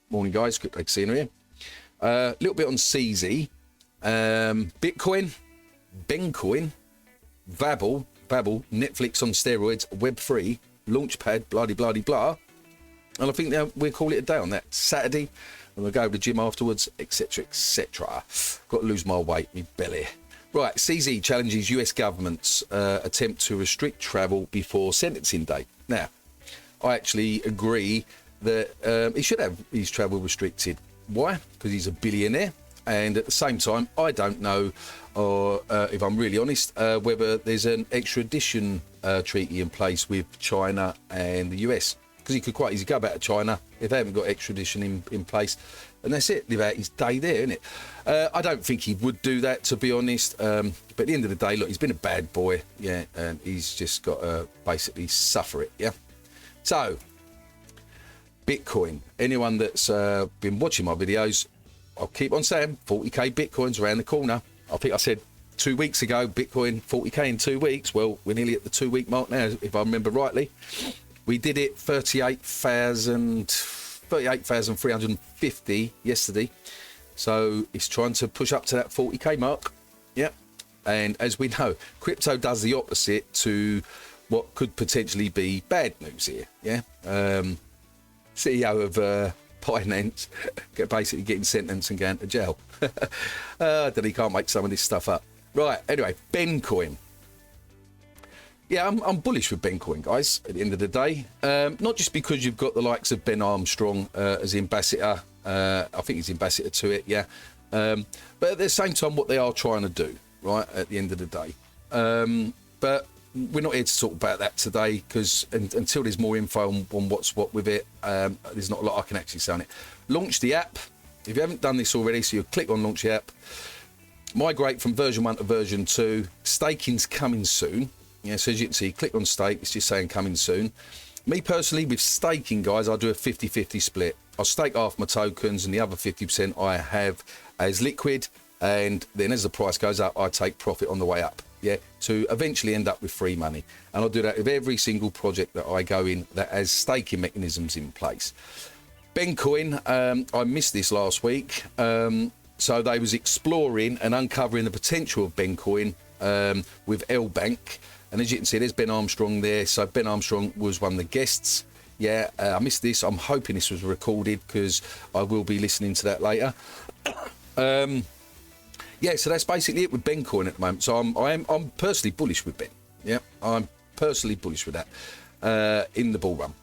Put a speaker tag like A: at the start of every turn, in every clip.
A: Morning, guys. Good to see you here. A little bit on CZ, Bitcoin, Bencoin, Vabble, Netflix on steroids, Web3, Launchpad, blah. And I think now we'll call it a day on that. Saturday, and we'll go to the gym afterwards, etc., etc. Got to lose my weight, me belly. Right, CZ challenges US government's attempt to restrict travel before sentencing day. Now, I actually agree that he should have his travel restricted. Why? Because he's a billionaire. And at the same time, I don't know, or if I'm really honest, whether there's an extradition treaty in place with China and the US. Because he could quite easily go back to China if they haven't got extradition in place. And that's it, live out his day there, isn't it? I don't think he would do that, to be honest. But at the end of the day, look, he's been a bad boy, yeah, and he's just got to basically suffer it, yeah? So, Bitcoin. Anyone that's been watching my videos, I'll keep on saying 40k Bitcoins around the corner. I think I said 2 weeks ago, Bitcoin 40k in 2 weeks. Well, we're nearly at the 2 week mark now, if I remember rightly. We did it 38,350 yesterday. So it's trying to push up to that 40k mark. Yep. And as we know, crypto does the opposite to what could potentially be bad news here. Yeah. CEO of Binance basically getting sentenced and going to jail. That he can't make some of this stuff up. Right, anyway, Bencoin. Yeah, I'm bullish with Bencoin, guys, at the end of the day. Not just because you've got the likes of Ben Armstrong as ambassador. I think he's ambassador to it, yeah. But at the same time, what they are trying to do, right, at the end of the day. But we're not here to talk about that today because until there's more info on what's what with it, there's not a lot I can actually say on it. Launch the app. If you haven't done this already, so you click on launch the app. Migrate from version 1 to version 2. Staking's coming soon. Yeah, so as you can see, click on stake. It's just saying coming soon. Me personally, with staking, guys, I do a 50-50 split. I'll stake half my tokens and the other 50% I have as liquid. And then as the price goes up, I take profit on the way up. Yeah, to eventually end up with free money. And I'll do that with every single project that I go in that has staking mechanisms in place. Bencoin, I missed this last week. So they was exploring and uncovering the potential of Bencoin with L-Bank. And as you can see, there's Ben Armstrong there. So Ben Armstrong was one of the guests. Yeah, I missed this. I'm hoping this was recorded because I will be listening to that later. Yeah, so that's basically it with Bencoin at the moment. So I'm personally bullish with Ben. Yeah, I'm personally bullish with that in the bull run.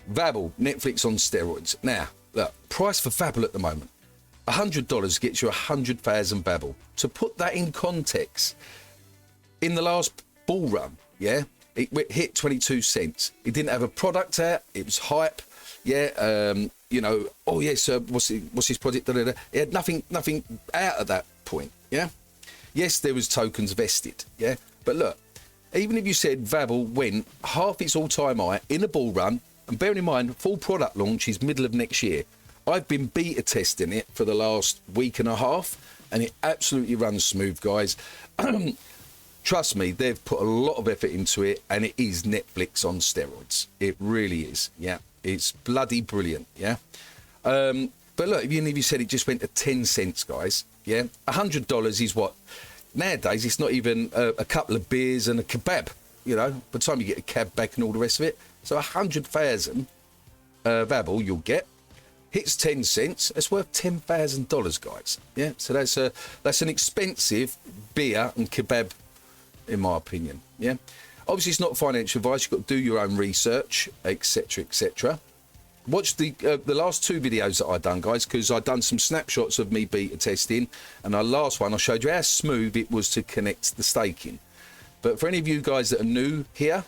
A: Vabble, Netflix on steroids. Now, look, price for Vabble at the moment, $100 gets you 100,000 Vabble. To put that in context, in the last bull run, yeah, it hit 22 cents. It didn't have a product out. It was hype. Yeah, you know, oh yes, what's his project? Da, da, da. It had nothing out at that point. Yeah, yes, there was tokens vested. Yeah, but look, even if you said Vabble went half its all-time high in a bull run, and bearing in mind full product launch is middle of next year. I've been beta testing it for the last week and a half, and it absolutely runs smooth, guys. Trust me, they've put a lot of effort into it, and it is Netflix on steroids. It really is. Yeah, it's bloody brilliant. Yeah. But look, even if you said it just went to 10 cents, guys, yeah, $100 is what? Nowadays, it's not even a couple of beers and a kebab, you know, by the time you get a cab back and all the rest of it. So 100,000 Vabble you'll get. Hits 10 cents, that's worth $10,000, guys. Yeah, so that's an expensive beer and kebab, in my opinion. Yeah, obviously it's not financial advice. You've got to do your own research, etc., etc. Watch the last two videos that I've done, guys, because I've done some snapshots of me beta testing, and the last one I showed you how smooth it was to connect the staking. But for any of you guys that are new here,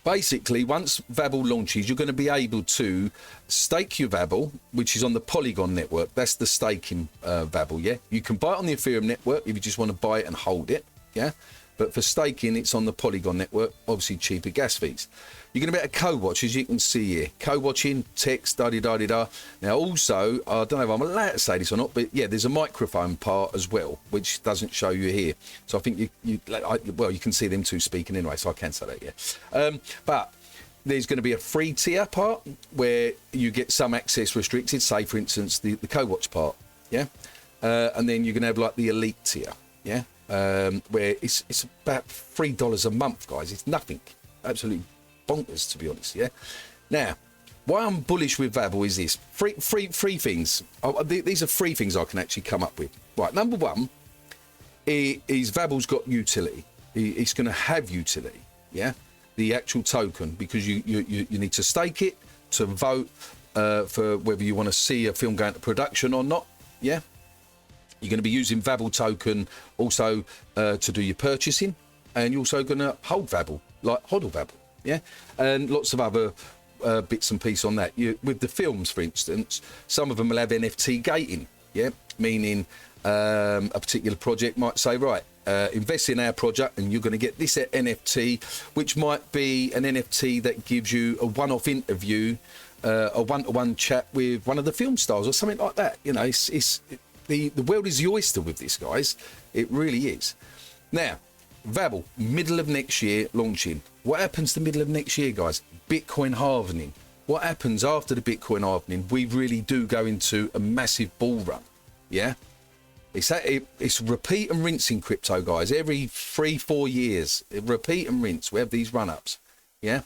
A: basically once Vabble launches, you're going to be able to stake your Vabble, which is on the Polygon network. That's the staking Vabble. Yeah, you can buy it on the Ethereum network if you just want to buy it and hold it. Yeah, but for staking, it's on the Polygon network. Obviously cheaper gas fees. You're going to be able to co-watch, as you can see here. Co-watching, text, da-di-da-di-da. Now, also, I don't know if I'm allowed to say this or not, but yeah, there's a microphone part as well, which doesn't show you here. So I think well, you can see them two speaking anyway, so I can say that, yeah. But there's going to be a free tier part where you get some access restricted, say for instance the co-watch part, yeah, and then you're going to have like the elite tier, yeah, where it's about $3 a month, guys. It's nothing, absolutely bonkers, to be honest, yeah. Now, why I'm bullish with Vabble is this: three things. These are three things I can actually come up with. Right, number one is Vabble's got utility. It's going to have utility, yeah. The actual token, because you need to stake it to vote for whether you want to see a film go into production or not, yeah. You're going to be using Vabble token also to do your purchasing, and you're also going to hold Vabble, like hodl Vabble, yeah, and lots of other bits and pieces on that. With the films, for instance, some of them will have NFT gating, yeah, meaning a particular project might say, right, invest in our project and you're going to get this NFT, which might be an NFT that gives you a one-off interview, a one-to-one chat with one of the film stars or something like that. You know, the world is the oyster with this, guys. It really is. Now, Vabble, middle of next year launching. What happens the middle of next year, guys? Bitcoin halvening. What happens after the Bitcoin halvening? We really do go into a massive bull run, yeah? It's repeat and rinse in crypto, guys. Every 3-4 years, repeat and rinse. We have these run-ups, yeah?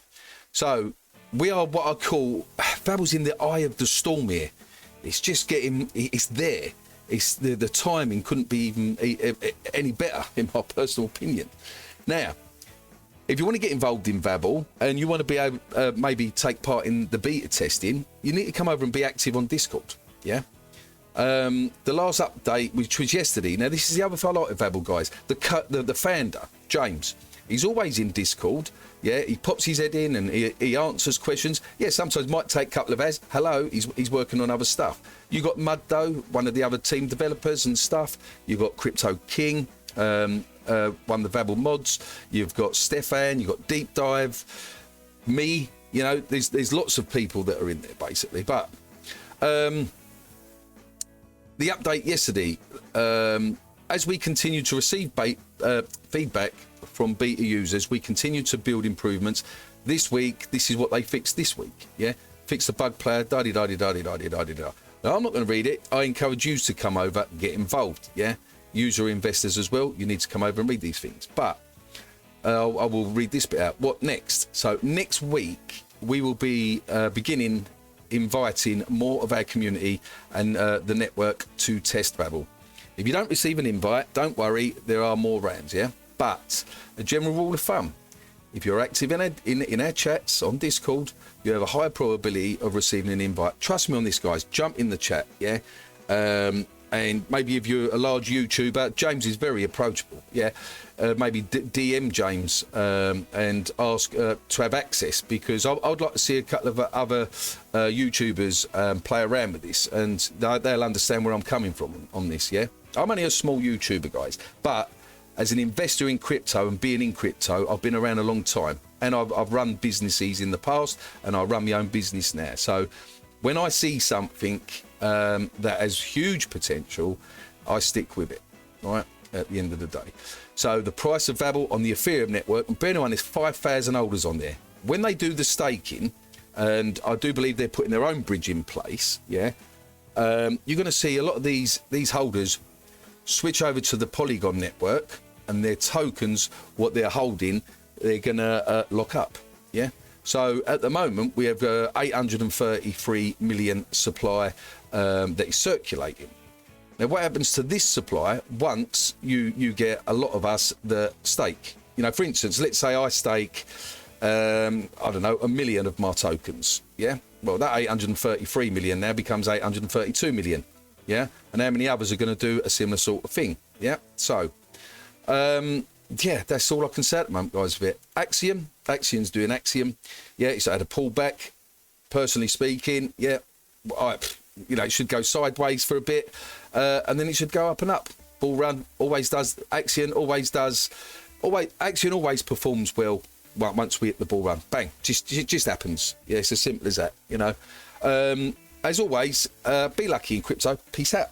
A: So we are what I call, Vabble's in the eye of the storm here. It's just getting, it's there. It's the timing couldn't be even any better, in my personal opinion. Now, if you want to get involved in Vabble and you want to be able maybe take part in the beta testing, you need to come over and be active on Discord, yeah? The last update, which was yesterday. Now, this is the other thing I like with Vabble, guys. The founder, James, he's always in Discord. Yeah, he pops his head in and he answers questions. Yeah, sometimes might take a couple of hours. Hello, he's working on other stuff. You got Muddo, one of the other team developers and stuff. You've got Crypto King, one of the Vabble mods. You've got Stefan. You've got Deep Dive. Me. You know, there's lots of people that are in there basically. But the update yesterday, as we continue to receive feedback from beta users, we continue to build improvements. This week, this is what they fixed this week, yeah? Fix the bug player, da-di-da-di-da-di-da-di-da-di-da. Now, I'm not going to read it. I encourage you to come over and get involved, yeah? User investors as well, you need to come over and read these things. But I will read this bit out. What next? So next week, we will be beginning inviting more of our community and the network to test Vabble. If you don't receive an invite, don't worry, there are more rounds, yeah? But a general rule of thumb, if you're active in our chats on Discord, you have a higher probability of receiving an invite. Trust me on this, guys. Jump in the chat, yeah? And maybe if you're a large YouTuber, James is very approachable, yeah? Maybe DM James and ask to have access, because I'd like to see a couple of other YouTubers play around with this, and they'll understand where I'm coming from on this, yeah? I'm only a small YouTuber, guys, but as an investor in crypto and being in crypto, I've been around a long time, and I've run businesses in the past, and I run my own business now. So when I see something that has huge potential, I stick with it, right, at the end of the day. So the price of Vabble on the Ethereum network, and bear in mind there's 5,000 holders on there. When they do the staking, and I do believe they're putting their own bridge in place, yeah, you're going to see a lot of these holders switch over to the Polygon network, and their tokens, what they're holding, they're going to lock up, yeah? So at the moment, we have 833 million supply that is circulating. Now, what happens to this supply once you get a lot of us that stake? You know, for instance, let's say I stake, I don't know, 1 million of my tokens, yeah? Well, that 833 million now becomes 832 million, yeah? And how many others are going to do a similar sort of thing, yeah? So, yeah, that's all I can say at the moment, guys, with it. Axion's doing Axiom. Yeah, it's had a pullback. Personally speaking, yeah, you know, it should go sideways for a bit, and then it should go up and up. Bull run always does. Axion always does. Axion always performs well once we hit the bull run. Bang, just happens. Yeah, it's as simple as that, you know. As always, be lucky in crypto. Peace out.